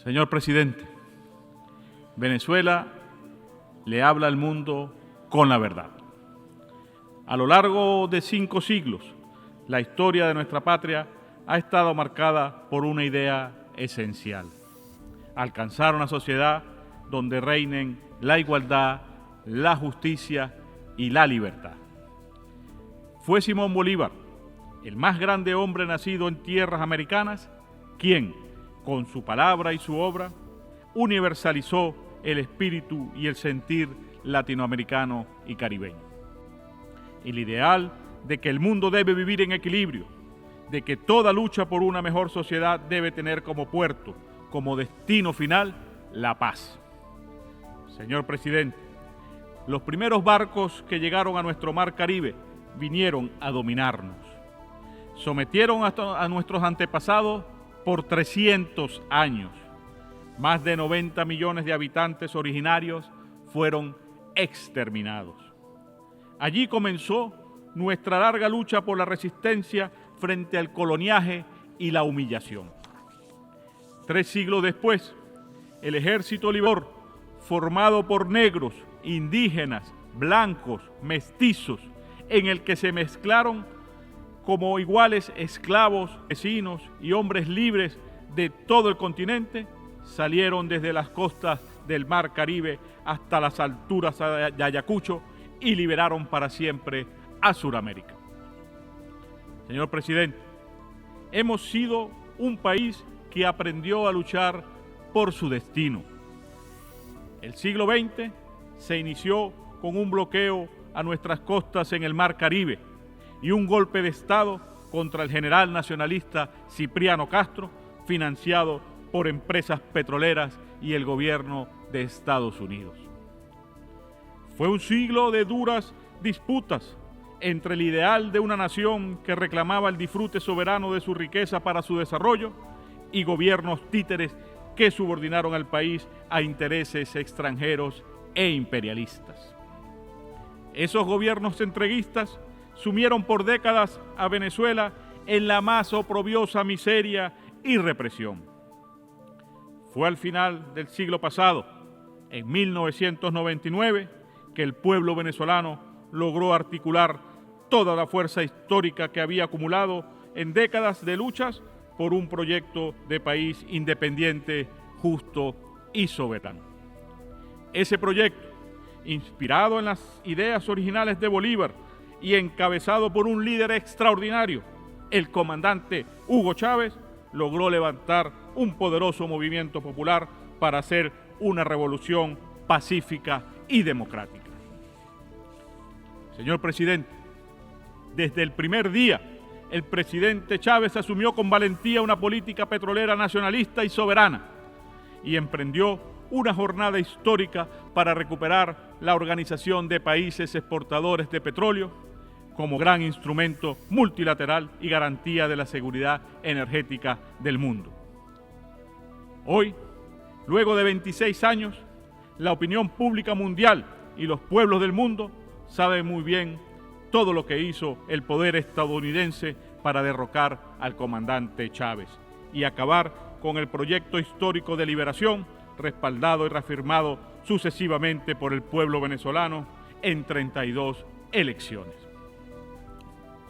Señor presidente, Venezuela le habla al mundo con la verdad. A lo largo de 5 siglos, la historia de nuestra patria ha estado marcada por una idea esencial: alcanzar una sociedad donde reinen la igualdad, la justicia y la libertad. Fue Simón Bolívar, el más grande hombre nacido en tierras americanas, quien, con su palabra y su obra, universalizó el espíritu y el sentir latinoamericano y caribeño. El ideal de que el mundo debe vivir en equilibrio, de que toda lucha por una mejor sociedad debe tener como puerto, como destino final, la paz. Señor presidente, los primeros barcos que llegaron a nuestro mar Caribe vinieron a dominarnos. Sometieron a nuestros antepasados por 300 años. Más de 90 millones de habitantes originarios fueron exterminados. Allí comenzó nuestra larga lucha por la resistencia frente al coloniaje y la humillación. 3 siglos después, el Ejército Libertador, formado por negros, indígenas, blancos, mestizos, en el que se mezclaron como iguales esclavos, vecinos y hombres libres de todo el continente, salieron desde las costas del mar Caribe hasta las alturas de Ayacucho y liberaron para siempre a Sudamérica. Señor presidente, hemos sido un país que aprendió a luchar por su destino. El siglo XX se inició con un bloqueo a nuestras costas en el mar Caribe y un golpe de Estado contra el general nacionalista Cipriano Castro, financiado por empresas petroleras y el gobierno de Estados Unidos. Fue un siglo de duras disputas entre el ideal de una nación que reclamaba el disfrute soberano de su riqueza para su desarrollo y gobiernos títeres que subordinaron al país a intereses extranjeros e imperialistas. Esos gobiernos entreguistas sumieron por décadas a Venezuela en la más oprobiosa miseria y represión. Fue al final del siglo pasado, en 1999, que el pueblo venezolano logró articular toda la fuerza histórica que había acumulado en décadas de luchas por un proyecto de país independiente, justo y soberano. Ese proyecto, inspirado en las ideas originales de Bolívar y encabezado por un líder extraordinario, el comandante Hugo Chávez, logró levantar un poderoso movimiento popular para hacer una revolución pacífica y democrática. Señor presidente, desde el primer día, el presidente Chávez asumió con valentía una política petrolera nacionalista y soberana y emprendió una jornada histórica para recuperar la Organización de Países Exportadores de Petróleo como gran instrumento multilateral y garantía de la seguridad energética del mundo. Hoy, luego de 26 años, la opinión pública mundial y los pueblos del mundo saben muy bien todo lo que hizo el poder estadounidense para derrocar al comandante Chávez y acabar con el proyecto histórico de liberación respaldado y reafirmado sucesivamente por el pueblo venezolano en 32 elecciones.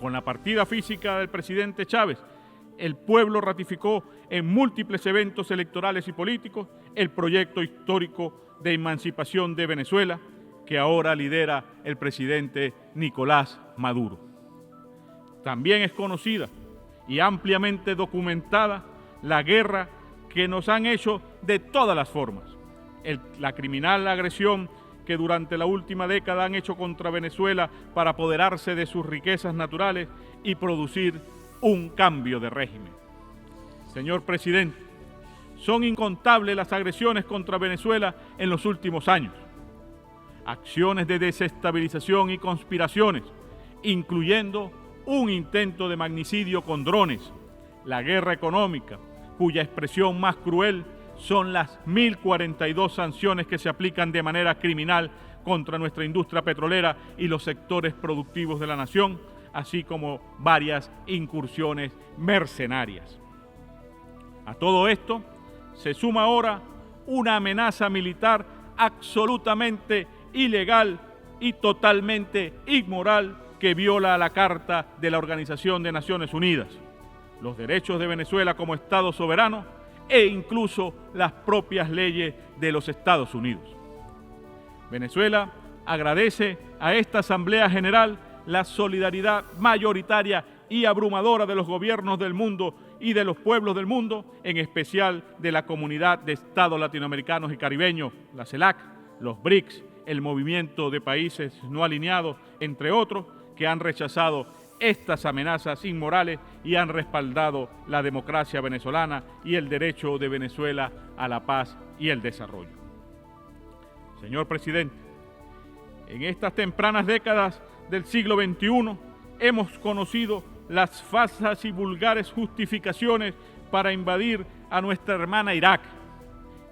Con la partida física del presidente Chávez, el pueblo ratificó en múltiples eventos electorales y políticos el proyecto histórico de emancipación de Venezuela, que ahora lidera el presidente Nicolás Maduro. También es conocida y ampliamente documentada la guerra que nos han hecho de todas las formas, la criminal agresión que durante la última década han hecho contra Venezuela para apoderarse de sus riquezas naturales y producir un cambio de régimen. Señor presidente, son incontables las agresiones contra Venezuela en los últimos años. Acciones de desestabilización y conspiraciones, incluyendo un intento de magnicidio con drones, la guerra económica, cuya expresión más cruel son las 1.042 sanciones que se aplican de manera criminal contra nuestra industria petrolera y los sectores productivos de la nación, así como varias incursiones mercenarias. A todo esto se suma ahora una amenaza militar absolutamente ilegal y totalmente inmoral que viola la Carta de la Organización de Naciones Unidas, los derechos de Venezuela como Estado soberano e incluso las propias leyes de los Estados Unidos. Venezuela agradece a esta Asamblea General la solidaridad mayoritaria y abrumadora de los gobiernos del mundo y de los pueblos del mundo, en especial de la Comunidad de Estados Latinoamericanos y Caribeños, la CELAC, los BRICS, el Movimiento de Países No Alineados, entre otros, que han rechazado estas amenazas inmorales y han respaldado la democracia venezolana y el derecho de Venezuela a la paz y el desarrollo. Señor presidente, en estas tempranas décadas del siglo XXI hemos conocido las falsas y vulgares justificaciones para invadir a nuestra hermana Irak.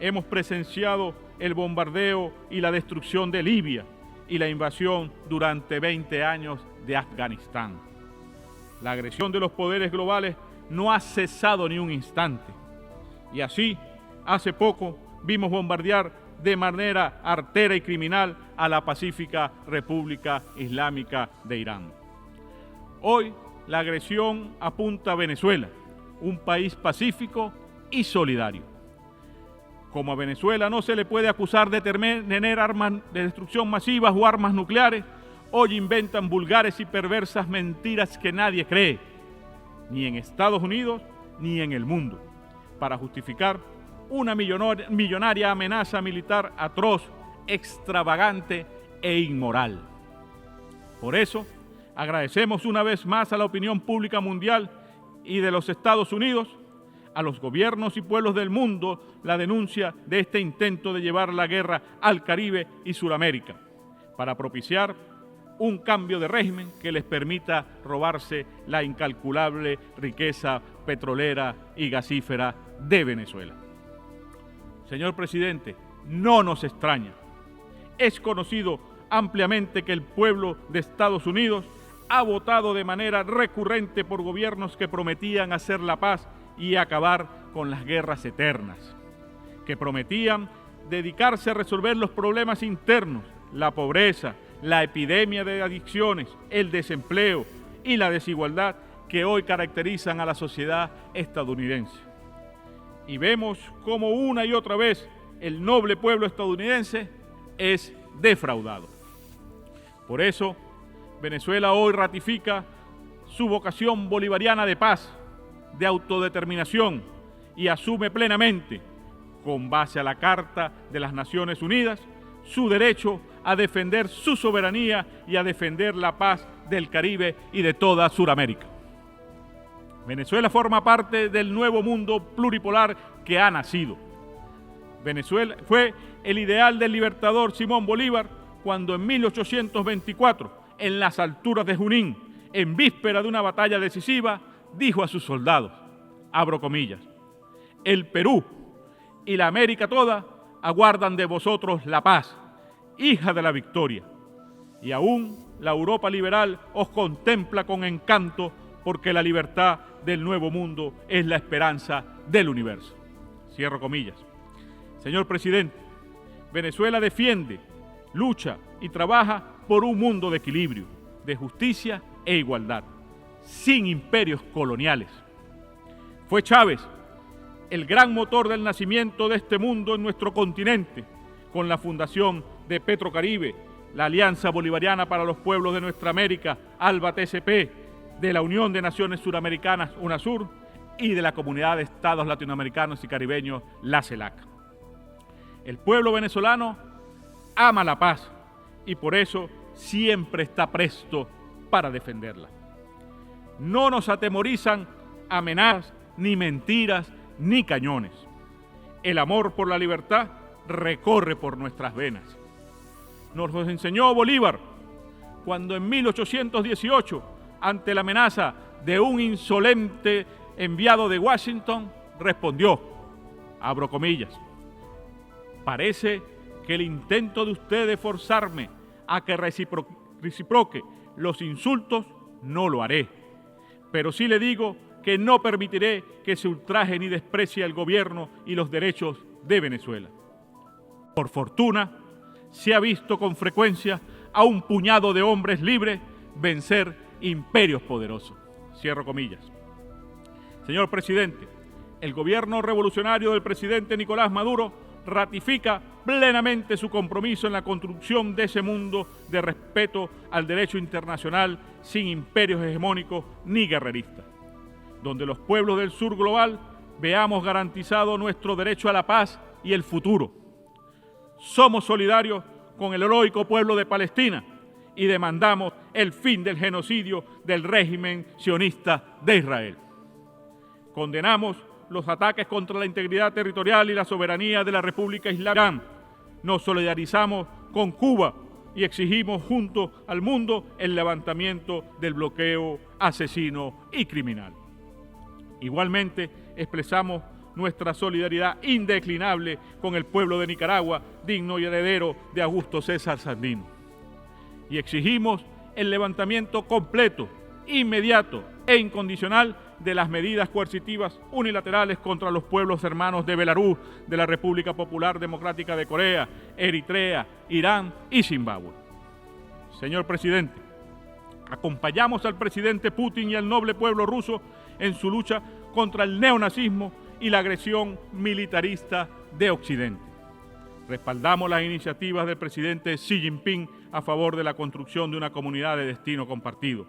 Hemos presenciado el bombardeo y la destrucción de Libia y la invasión durante 20 años de Afganistán. La agresión de los poderes globales no ha cesado ni un instante. Y así, hace poco, vimos bombardear de manera artera y criminal a la pacífica República Islámica de Irán. Hoy, la agresión apunta a Venezuela, un país pacífico y solidario. Como a Venezuela no se le puede acusar de tener armas de destrucción masivas o armas nucleares, hoy inventan vulgares y perversas mentiras que nadie cree, ni en Estados Unidos ni en el mundo, para justificar una millonaria amenaza militar atroz, extravagante e inmoral. Por eso, agradecemos una vez más a la opinión pública mundial y de los Estados Unidos, a los gobiernos y pueblos del mundo, la denuncia de este intento de llevar la guerra al Caribe y Sudamérica, para propiciar un cambio de régimen que les permita robarse la incalculable riqueza petrolera y gasífera de Venezuela. Señor presidente, no nos extraña. Es conocido ampliamente que el pueblo de Estados Unidos ha votado de manera recurrente por gobiernos que prometían hacer la paz y acabar con las guerras eternas, que prometían dedicarse a resolver los problemas internos, la pobreza, la epidemia de adicciones, el desempleo y la desigualdad que hoy caracterizan a la sociedad estadounidense. Y vemos cómo una y otra vez el noble pueblo estadounidense es defraudado. Por eso, Venezuela hoy ratifica su vocación bolivariana de paz, de autodeterminación y asume plenamente, con base a la Carta de las Naciones Unidas, su derecho a defender su soberanía y a defender la paz del Caribe y de toda Sudamérica. Venezuela forma parte del nuevo mundo pluripolar que ha nacido. Venezuela fue el ideal del libertador Simón Bolívar cuando en 1824, en las alturas de Junín, en víspera de una batalla decisiva, dijo a sus soldados, abro comillas, el Perú y la América toda aguardan de vosotros la paz, hija de la victoria, y aún la Europa liberal os contempla con encanto porque la libertad del nuevo mundo es la esperanza del universo. Cierro comillas. Señor presidente, Venezuela defiende, lucha y trabaja por un mundo de equilibrio, de justicia e igualdad, sin imperios coloniales. Fue Chávez el gran motor del nacimiento de este mundo en nuestro continente, con la fundación de Petrocaribe, la Alianza Bolivariana para los Pueblos de Nuestra América, ALBA-TCP, de la Unión de Naciones Suramericanas, UNASUR, y de la Comunidad de Estados Latinoamericanos y Caribeños, la CELAC. El pueblo venezolano ama la paz y por eso siempre está presto para defenderla. No nos atemorizan amenazas, ni mentiras, ni cañones. El amor por la libertad recorre por nuestras venas. Nos lo enseñó Bolívar cuando en 1818, ante la amenaza de un insolente enviado de Washington, respondió, abro comillas, parece que el intento de ustedes forzarme a que reciproque los insultos no lo haré, pero sí le digo que no permitiré que se ultraje ni desprecie el gobierno y los derechos de Venezuela. Por fortuna, se ha visto con frecuencia a un puñado de hombres libres vencer imperios poderosos. Cierro comillas. Señor presidente, el gobierno revolucionario del presidente Nicolás Maduro ratifica plenamente su compromiso en la construcción de ese mundo de respeto al derecho internacional sin imperios hegemónicos ni guerreristas, donde los pueblos del sur global veamos garantizado nuestro derecho a la paz y el futuro. Somos solidarios con el heroico pueblo de Palestina y demandamos el fin del genocidio del régimen sionista de Israel. Condenamos los ataques contra la integridad territorial y la soberanía de la República Islámica. Nos solidarizamos con Cuba y exigimos junto al mundo el levantamiento del bloqueo asesino y criminal. Igualmente, expresamos nuestra solidaridad indeclinable con el pueblo de Nicaragua, digno y heredero de Augusto César Sandino. Y exigimos el levantamiento completo, inmediato e incondicional de las medidas coercitivas unilaterales contra los pueblos hermanos de Belarus, de la República Popular Democrática de Corea, Eritrea, Irán y Zimbabue. Señor presidente, acompañamos al presidente Putin y al noble pueblo ruso en su lucha contra el neonazismo y la agresión militarista de Occidente. Respaldamos las iniciativas del presidente Xi Jinping a favor de la construcción de una comunidad de destino compartido.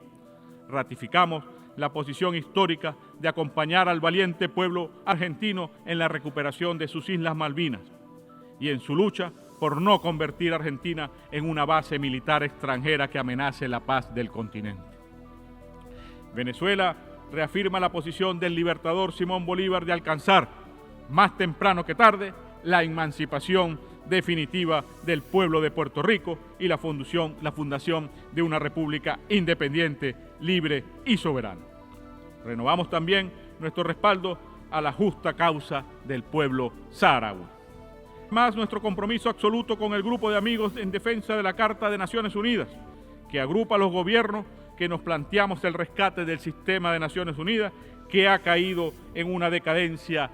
Ratificamos la posición histórica de acompañar al valiente pueblo argentino en la recuperación de sus Islas Malvinas y en su lucha por no convertir a Argentina en una base militar extranjera que amenace la paz del continente. Venezuela reafirma la posición del libertador Simón Bolívar de alcanzar, más temprano que tarde, la emancipación definitiva del pueblo de Puerto Rico y la fundación de una república independiente, libre y soberana. Renovamos también nuestro respaldo a la justa causa del pueblo saharaui. Más nuestro compromiso absoluto con el grupo de amigos en defensa de la Carta de Naciones Unidas, que agrupa a los gobiernos que nos planteamos el rescate del sistema de Naciones Unidas, que ha caído en una decadencia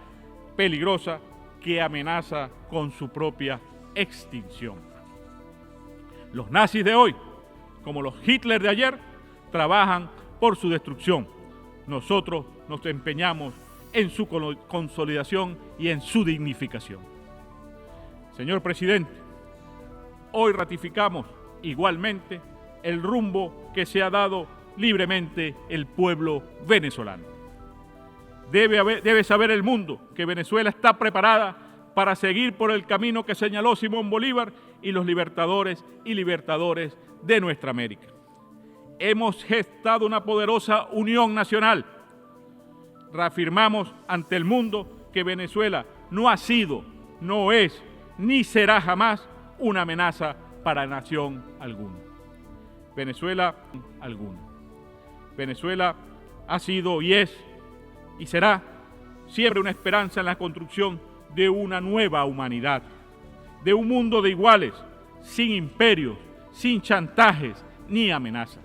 peligrosa que amenaza con su propia extinción. Los nazis de hoy, como los Hitler de ayer, trabajan por su destrucción. Nosotros nos empeñamos en su consolidación y en su dignificación. Señor presidente, hoy ratificamos igualmente el rumbo que se ha dado libremente el pueblo venezolano. Debe saber el mundo que Venezuela está preparada para seguir por el camino que señaló Simón Bolívar y los libertadores de nuestra América. Hemos gestado una poderosa unión nacional. Reafirmamos ante el mundo que Venezuela no ha sido, no es, ni será jamás una amenaza para nación alguna. Venezuela ha sido y es y será siempre una esperanza en la construcción de una nueva humanidad, de un mundo de iguales, sin imperios, sin chantajes ni amenazas.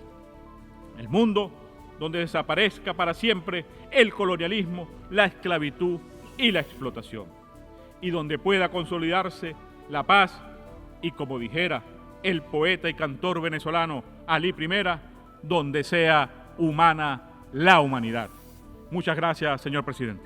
El mundo donde desaparezca para siempre el colonialismo, la esclavitud y la explotación, y donde pueda consolidarse la paz y, como dijera el poeta y cantor venezolano Alí Primera, donde sea humana la humanidad. Muchas gracias, señor presidente.